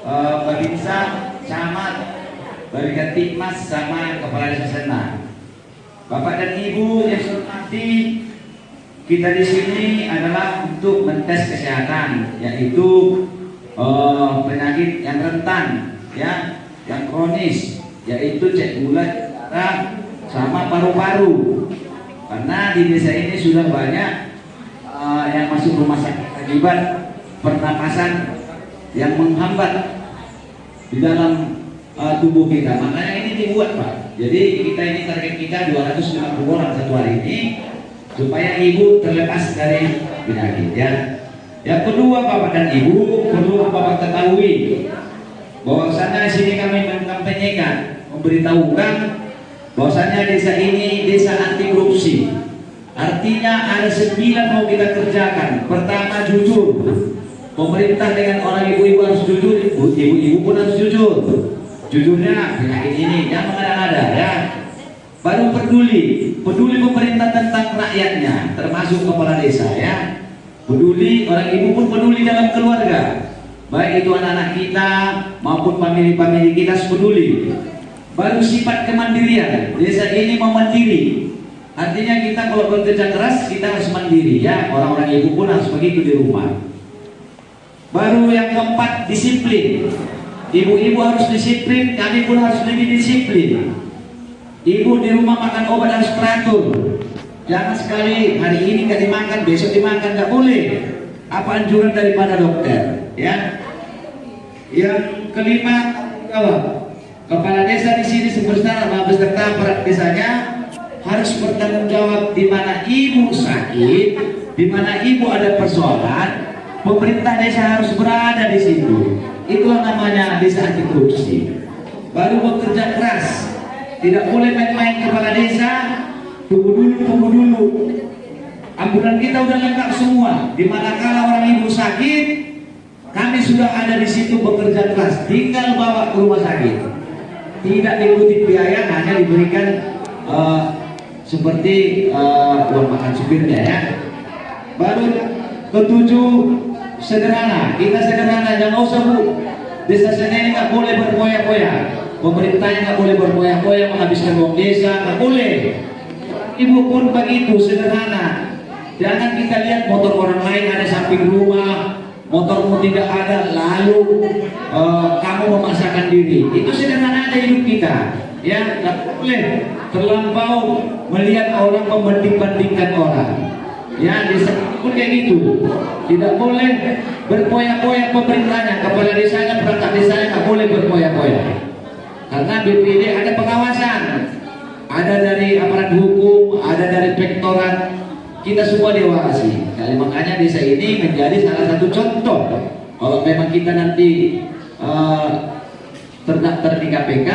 Babinsa, Camat, Bagian Tikmas sama Kepala Desa Senang. Bapak dan Ibu yang saya hormati, kita di sini adalah untuk mentes kesehatan, yaitu penyakit yang rentan, ya, yang kronis, yaitu cek gula darah sama paru-paru. Karena di desa ini sudah banyak yang masuk rumah sakit akibat pernapasan yang menghambat di dalam tubuh kita. Makanya ini dibuat, Pak. Jadi kita ini target kita 250 orang satu hari ini supaya ibu terlepas dari penyakit, ya. Yang kedua, Bapak dan Ibu, perlu Bapak ketahui bahwasanya sini kami mengkampanyekan, memberitahukan bahwasanya desa ini desa anti korupsi. Artinya ada 9 mau kita kerjakan. Pertama, jujur. Pemerintah dengan orang ibu-ibu harus jujur, ibu-ibu pun harus jujur. Jujurnya penyakit ini yang mengada-ngada, ya. Baru peduli pemerintah tentang rakyatnya, termasuk kepala desa, ya. Peduli, orang ibu pun peduli dalam keluarga, baik itu anak-anak kita maupun famili-famili kita peduli. Baru sifat kemandirian, desa ini mau mandiri. Artinya kita kalau bekerja keras kita harus mandiri, ya. Orang-orang ibu pun harus begitu di rumah. Baru yang keempat, disiplin. Ibu-ibu harus disiplin, kami pun harus lebih disiplin. Ibu di rumah makan obat harus teratur. Jangan sekali hari ini nggak dimakan, besok dimakan, nggak boleh. Apa anjuran daripada dokter, ya. Yang kelima, kepala desa di sini beserta perangkat desanya harus bertanggung jawab di mana ibu sakit, di mana ibu ada persoalan. Pemerintah desa harus berada di situ. Itulah namanya desa anti korupsi. Baru bekerja keras, tidak boleh main-main kepala desa. Tunggu dulu. Ambulan kita udah lengkap semua. Di manakala orang ibu sakit, kami sudah ada di situ bekerja keras. Tinggal bawa ke rumah sakit. Tidak diikuti biaya, hanya diberikan seperti uang makan supirnya, ya. Baru ketujuh, sederhana. Kita sederhana, jangan usah, Bu. Desa ini nggak boleh berpoya-poya. Pemerintahnya nggak boleh berpoya-poya menghabiskan uang desa, nggak boleh. Ibu pun begitu, sederhana. Jangan kita lihat motor orang lain ada samping rumah, motormu tidak ada, lalu kamu memaksakan diri. Itu sederhana aja hidup kita, ya. Nggak boleh terlampau melihat orang, membanding-bandingkan orang, ya. Desa pun kayak gitu. Tidak boleh berpoya-poya pemerintahnya, kepala desanya, perangkat desanya nggak boleh berpoya-poya. Karena BPD ada pengawasan, ada dari aparat hukum, ada dari pektorat, kita semua diawasi. Jadi makanya desa ini menjadi salah satu contoh. Kalau memang kita nanti terdaftar di KPK,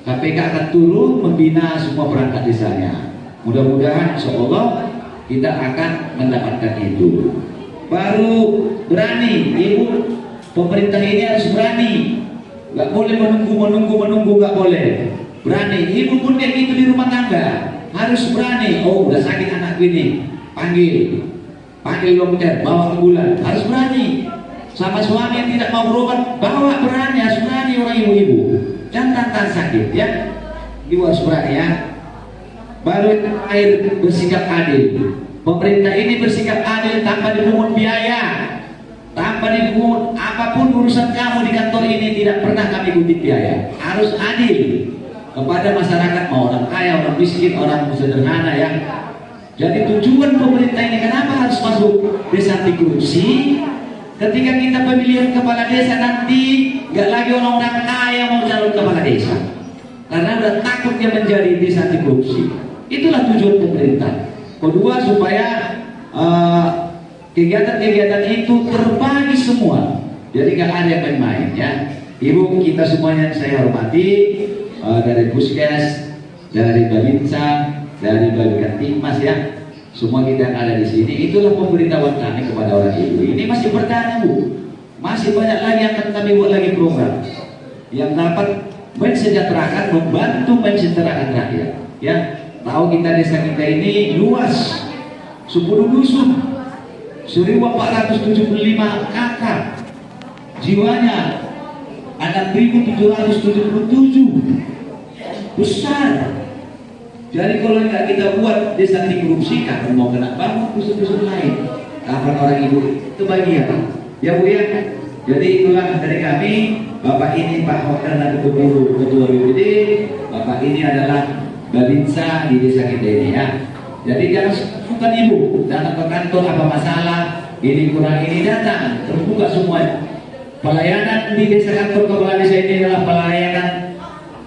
KPK akan turun membina semua perangkat desanya. Mudah-mudahan insyaallah kita akan mendapatkan itu. Baru berani, ibu, pemerintah ini harus berani. Nggak boleh menunggu, nggak boleh. Berani, ibu pun kayak gitu di rumah tangga harus berani. Oh, udah sakit anak ini, panggil dokter, bawa ke bulan, harus berani. Sama suami yang tidak mau berobat, bawa, berani, harus berani orang ibu-ibu. Jangan tantang sakit, ya. Ibu harus berani, ya. Baru air bersikap adil. Pemerintah ini bersikap adil tanpa dipungut biaya, tanpa dipungut apapun urusan kamu di kantor ini, tidak pernah kami kutip biaya. Harus adil kepada masyarakat, mau orang kaya, orang miskin, orang sederhana, ya. Jadi tujuan pemerintah ini kenapa harus masuk desa anti korupsi? Ketika kita pemilihan kepala desa nanti nggak lagi orang-orang kaya mau calon kepala desa, karena udah takut dia menjadi desa anti korupsi. Itulah tujuan pemerintah. Kedua, supaya kegiatan-kegiatan itu terbagi semua, jadi nggak ada yang main-main, ya. Ibu kita semuanya saya hormati, dari Puskes, dari Babinsa, dari Bagian Tikmas, ya, semua kita yang ada di sini. Itulah pemberitahuan kami kepada orang ibu. Ini masih bertahan, Bu. Masih banyak lagi yang akan kami buat lagi program yang dapat mensejahterakan, membantu mensejahterakan rakyat, ya. Tahu kita desa kita ini luas, 10 dusun, 1475 kakak, jiwanya ada 1777 besar. Jadi kalau nggak kita buat desa anti korupsi, kapan mau kena bangun dusun-dusun lain? Kapan orang ibu itu bagian? Ya Bu ya. Jadi itulah dari kami. Bapak ini Pak Hotel dan Ketua BPD. Bapak ini adalah Babinsa di desa kita ini ya. Jadi jangan bukan ibu datang ke kantor apa masalah ini kurang ini datang terbuka semua. Pelayanan di desa kantor kepala desa ini adalah pelayanan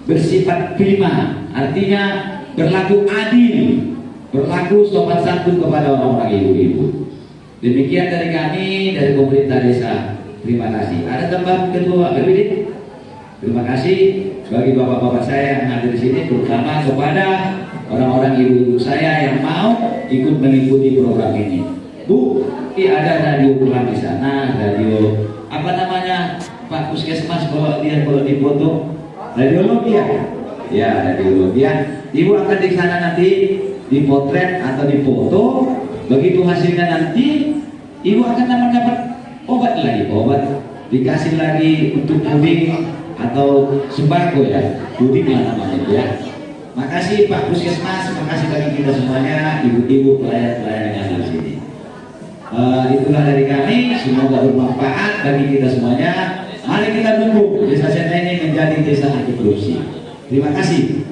bersifat prima, artinya berlaku adil, berlaku sopan santun kepada orang-orang ibu-ibu. Demikian dari kami dari pemerintah desa. Terima kasih. Ada tambahan Ketua BPD? Terima kasih bagi bapak-bapak saya yang hadir di sini, terutama kepada orang-orang ibu-ibu saya yang mau ikut mengikuti program ini. Bu, ada radio pulang di sana, radio apa namanya Pak Puskesmas kalau dipoto radiologi ya? Ya, radiologi ya. Ibu akan di sana nanti dipotret atau dipoto. Begitu hasilnya nanti, ibu akan dapat obat lagi, obat dikasih lagi untuk puding atau sembako ya, puding lah namanya ya. Makasih Pak Puskesmas, makasih bagi kita semuanya, ibu-ibu pelayan-pelayan yang ada di sini. Itulah dari kami, semoga bermanfaat bagi kita semuanya. Mari kita dukung desa Sena ini menjadi desa anti korupsi. Terima kasih.